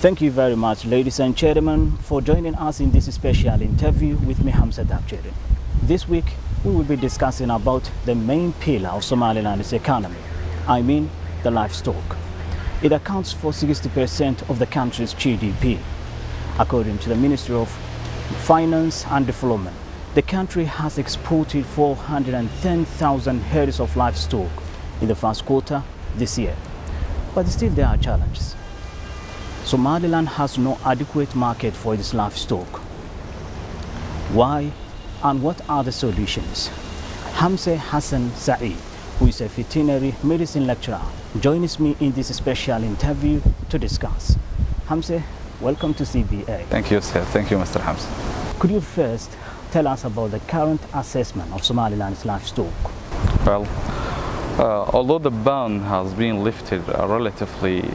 Thank you very much, ladies and gentlemen, for joining us in this special interview with me, Hamza Dabjeri. This week, we will be discussing about the main pillar of Somaliland's economy. I mean, the livestock. It accounts for 60% of the country's GDP. According to the Ministry of Finance and Development, the country has exported 410,000 heads of livestock in the first quarter this year. But still there are challenges. Somaliland has no adequate market for its livestock. Why and what are the solutions? Hamza Hassan Saeed, who is a veterinary medicine lecturer, joins me in this special interview to discuss. Hamza, welcome to CBA. Thank you, sir. Thank you, Mr. Hamza. Could you first tell us about the current assessment of Somaliland's livestock? Well, although the ban has been lifted relatively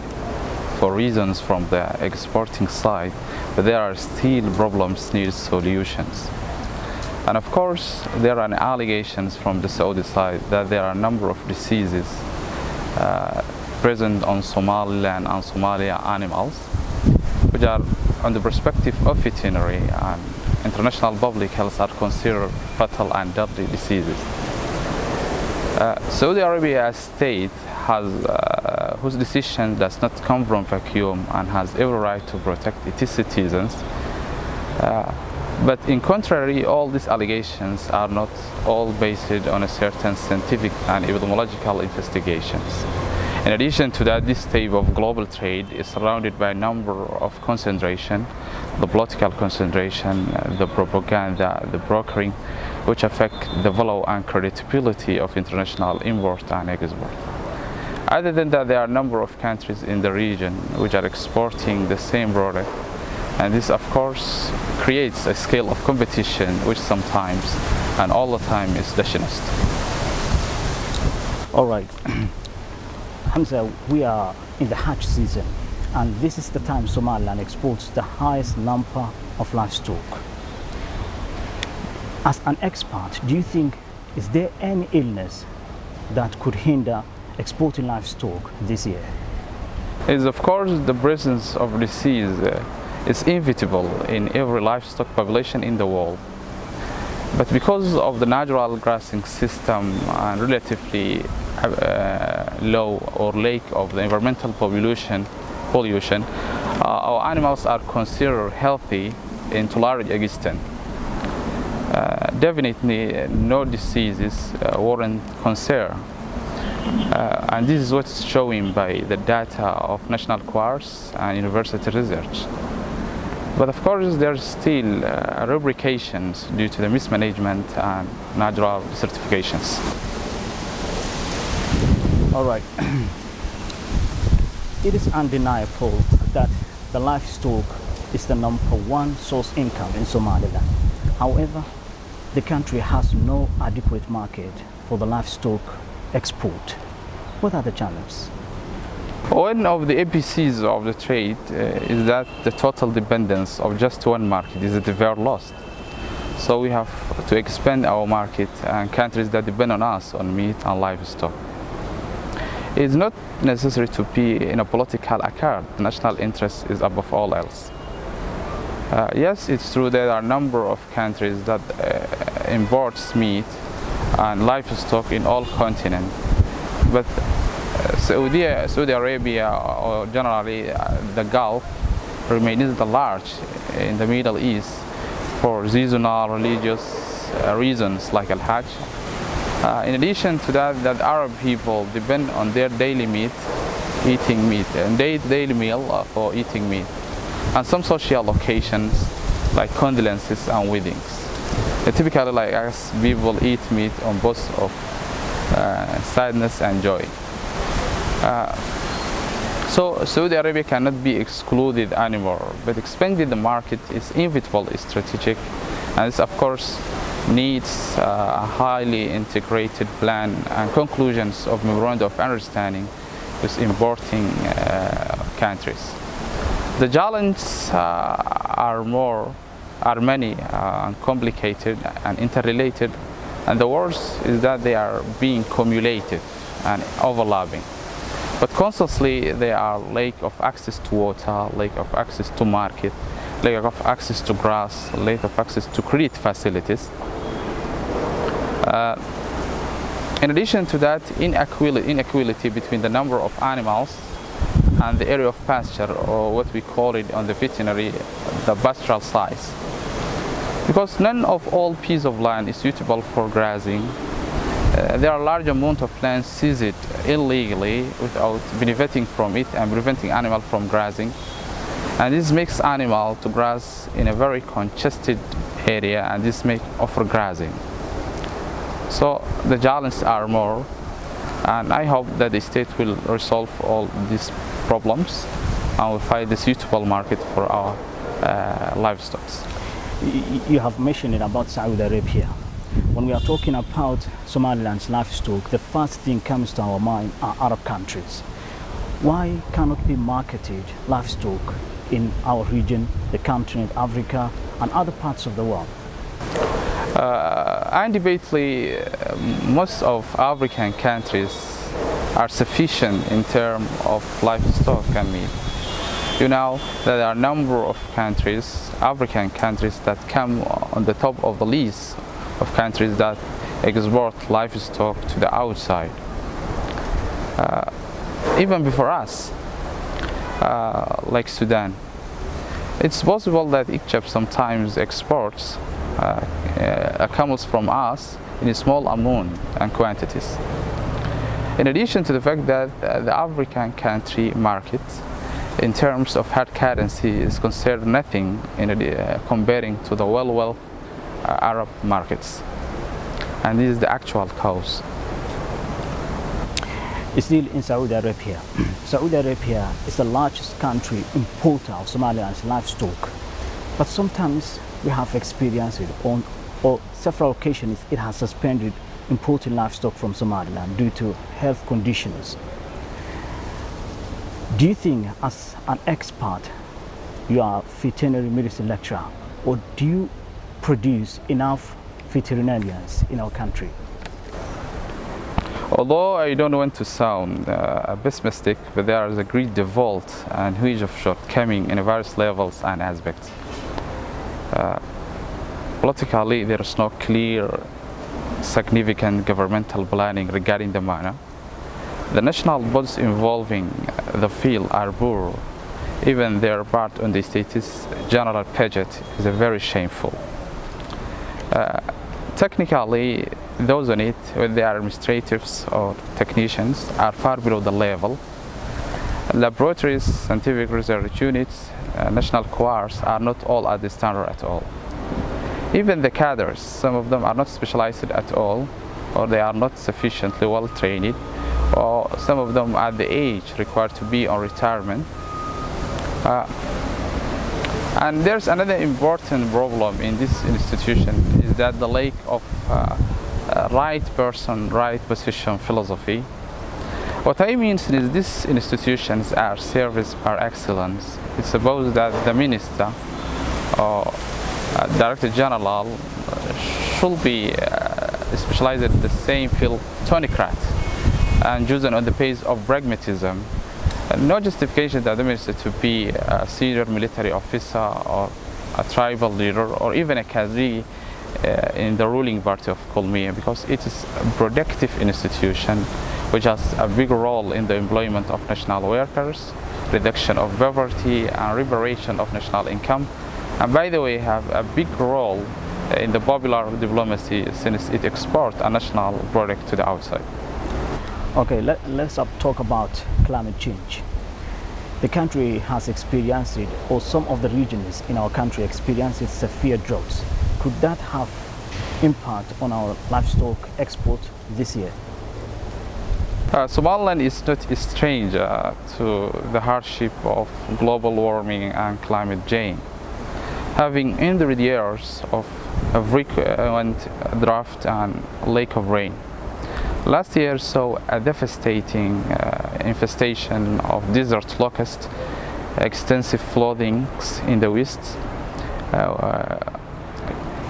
for reasons from the exporting side, but there are still problems need solutions. And of course, there are allegations from the Saudi side that there are a number of diseases present on Somaliland and Somalia animals, which are, on the perspective of veterinary and international public health, are considered fatal and deadly diseases. Saudi Arabia as state whose decision does not come from vacuum and has every right to protect its citizens. But in contrary, all these allegations are not all based on a certain scientific and epidemiological investigations. In addition to that, this type of global trade is surrounded by a number of concentration, the political concentration, the propaganda, the brokering, which affect the value and credibility of international import and export. Other than that, there are a number of countries in the region which are exporting the same product, and this of course creates a scale of competition which sometimes and all the time is dishonest. All right. Hamza, we are in the Hajj season, and this is the time Somaliland exports the highest number of livestock. As an expert, do you think, is there any illness that could hinder exporting livestock this year? Is of course the presence of disease is inevitable in every livestock population in the world. But because of the natural grazing system and relatively low or lack of the environmental pollution, our animals are considered healthy in to large extent. Definitely no diseases warrant concern. And this is what's shown by the data of national quarters and university research. But of course, there's still rubrications due to the mismanagement and natural certifications. All right. It is undeniable that the livestock is the #1 source income in Somaliland. However, the country has no adequate market for the livestock export. What are the challenges? One of the ABCs of the trade is that the total dependence of just one market is at the very lost. So we have to expand our market and countries that depend on us on meat and livestock. It's not necessary to be in a political accord. The national interest is above all else. Yes, it's true there are a number of countries that imports meat and livestock in all continents, but Saudi Arabia, or generally the Gulf, remains the large in the Middle East for seasonal religious reasons like Al-Hajj. In addition to that, Arab people depend on their daily eating meat, and daily meal for eating meat, and some social occasions like condolences and weddings. Typically, like us, people eat meat on both of sadness and joy. So Saudi Arabia cannot be excluded anymore, but expanding the market is inevitable, strategic, and this of course needs a highly integrated plan and conclusions of memorandum of understanding with importing countries. The challenges are many and complicated and interrelated, and the worst is that they are being cumulative and overlapping. But constantly there are lack of access to water, lack of access to market, lack of access to grass, lack of access to credit facilities. In addition to that, inequality between the number of animals and the area of pasture, or what we call it on the veterinary, the pastoral size. Because none of all pieces of land is suitable for grazing, there are large amount of land seized illegally without benefiting from it and preventing animal from grazing. And this makes animal to graze in a very congested area, and this makes overgrazing. So the challenges are more, and I hope that the state will resolve all these problems and will find a suitable market for our livestock. You have mentioned it about Saudi Arabia. When we are talking about Somaliland's livestock, the first thing comes to our mind are Arab countries. Why cannot be marketed livestock in our region, the continent, Africa, and other parts of the world? Undebatably, most of African countries are sufficient in terms of livestock and meat. You know, there are a number of countries, African countries, that come on the top of the list of countries that export livestock to the outside. Even before us, like Sudan. It's possible that Egypt sometimes exports camels from us in a small amount and quantities. In addition to the fact that the African country market in terms of hard currency is considered nothing in comparing to the well-off Arab markets, and this is the actual cause. Still in Saudi Arabia. Saudi Arabia is the largest country importer of Somaliland's livestock, but sometimes we have experienced it on several occasions it has suspended importing livestock from Somaliland due to health conditions. Do you think, as an expert, you are a veterinary medicine lecturer, or do you produce enough veterinarians in our country? Although I don't want to sound pessimistic, but there is a great default and huge of shortcoming in various levels and aspects. Politically, there is no clear, significant governmental planning regarding the matter. The national bodies involving the field are poor. Even their part on the state's general budget is very shameful. Technically, those on it, whether they are administrators or technicians, are far below the level. Laboratories, scientific research units, national choirs are not all at the standard at all. Even the cadres, some of them are not specialized at all, or they are not sufficiently well trained, or some of them at the age required to be on retirement. And there's another important problem in this institution, is that the lack of right person, right position philosophy. What I mean is these institutions are service par excellence. It's supposed that the minister or director general should be specialized in the same field, technocrat, and chosen on the basis of pragmatism. No justification that the minister to be a senior military officer or a tribal leader or even a cadre in the ruling party of Kulmiya, because it is a productive institution which has a big role in the employment of national workers, reduction of poverty, and liberation of national income. And by the way, have a big role in the popular diplomacy since it exports a national product to the outside. Okay, let's talk about climate change. The country has experienced it, or some of the regions in our country experienced severe droughts. Could that have impact on our livestock export this year? Somaliland is not a stranger to the hardship of global warming and climate change, having endured years of frequent drought and lack of rain. Last year saw a devastating infestation of desert locusts, extensive floodings in the west.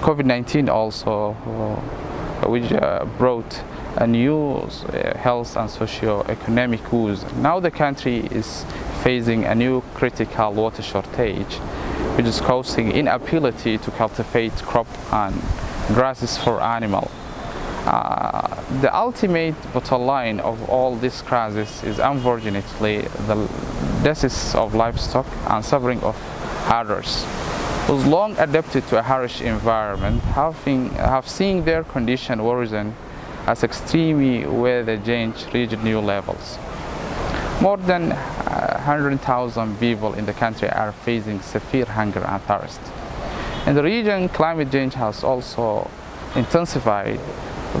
COVID-19 also, which brought a new health and socio-economic woes. Now the country is facing a new critical water shortage, which is causing inability to cultivate crop and grasses for animals. The ultimate bottom line of all this crisis is unfortunately the deaths of livestock and suffering of herders, who's long adapted to a harsh environment, have seen their condition worsen as extreme weather change reached new levels. More than 100,000 people in the country are facing severe hunger and thirst. In the region, climate change has also intensified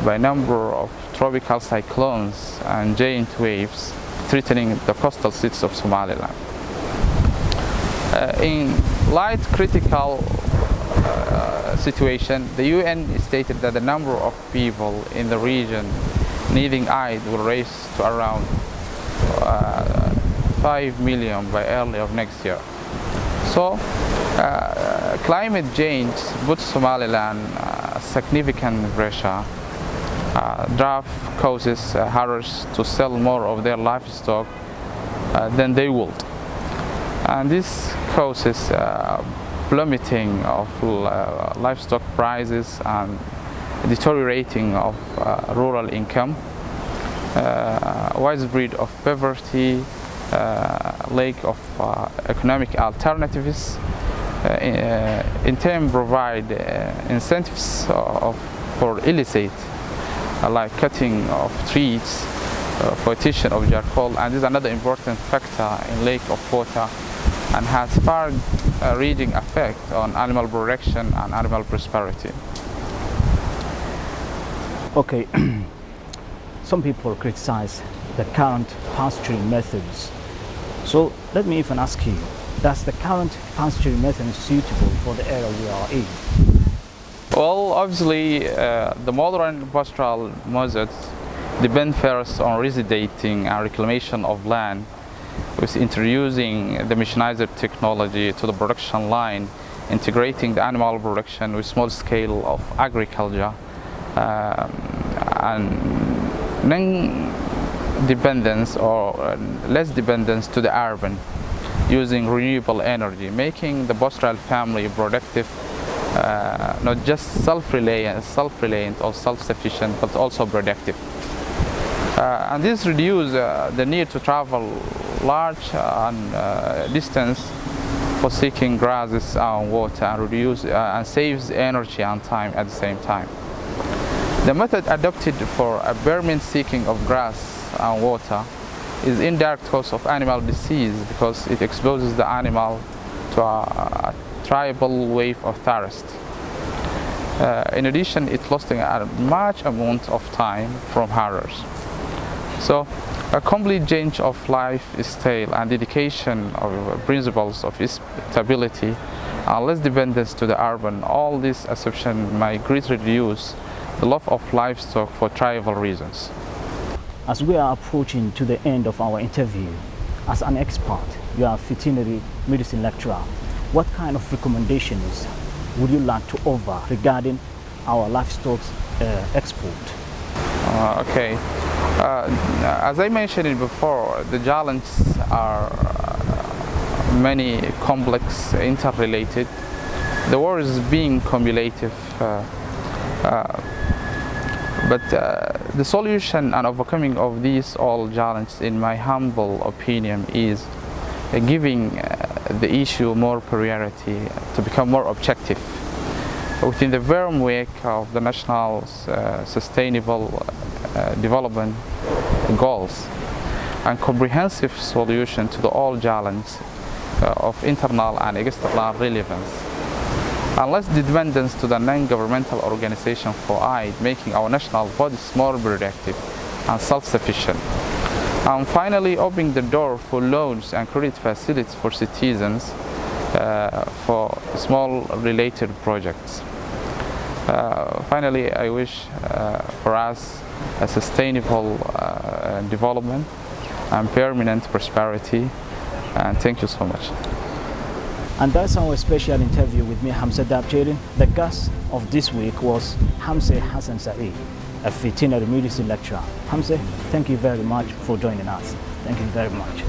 by a number of tropical cyclones and giant waves threatening the coastal cities of Somaliland. In light critical situation, the UN stated that the number of people in the region needing aid will rise to around 5 million by early of next year. So, climate change puts Somaliland significant pressure. Drought causes herders to sell more of their livestock than they would. And this causes plummeting of livestock prices and deteriorating of rural income, widespread of poverty, lack of economic alternatives, in turn provide incentives for illicit, like cutting of trees, flotation of charcoal, and this is another important factor in lack of water and has far-reaching effect on animal production and animal prosperity. Okay, some people criticize the current pasturing methods. So let me even ask you, does the current pasturing method suitable for the area we are in? Well, obviously, the modern pastoral methods depend first on resedating and reclamation of land, with introducing the mechanized technology to the production line, integrating the animal production with small scale of agriculture, and non-dependence or less dependence to the urban, using renewable energy, making the pastoral family productive, not just self-reliant or self-sufficient, but also productive. And this reduces the need to travel large distance for seeking grasses and water, and saves energy and time at the same time. The method adopted for a permanent seeking of grass and water is indirect cause of animal disease because it exposes the animal to a tribal wave of thirst. In addition, it lost a much amount of time from herders. So, a complete change of lifestyle and dedication of principles of stability and less dependence to the urban, all these assumptions might greatly reduce the love of livestock for tribal reasons. As we are approaching to the end of our interview, as an expert, you are a veterinary medicine lecturer, what kind of recommendations would you like to offer regarding our livestock export? Okay. As I mentioned before, the challenges are many, complex, interrelated. The war is being cumulative, but the solution and overcoming of these all challenges, in my humble opinion, is giving the issue more priority to become more objective within the framework of the national sustainable development goals and comprehensive solution to the all challenges of internal and external relevance, and less dependence to the non-governmental organization for aid, making our national bodies more productive and self-sufficient. And finally, opening the door for loans and credit facilities for citizens for small related projects. Finally, I wish for us a sustainable development and permanent prosperity, and thank you so much. And that's our special interview with me, Hamza Dabjerin. The guest of this week was Hamza Hassan Saeed. a veterinary medicine lecturer. Hamza, thank you very much for joining us. Thank you very much.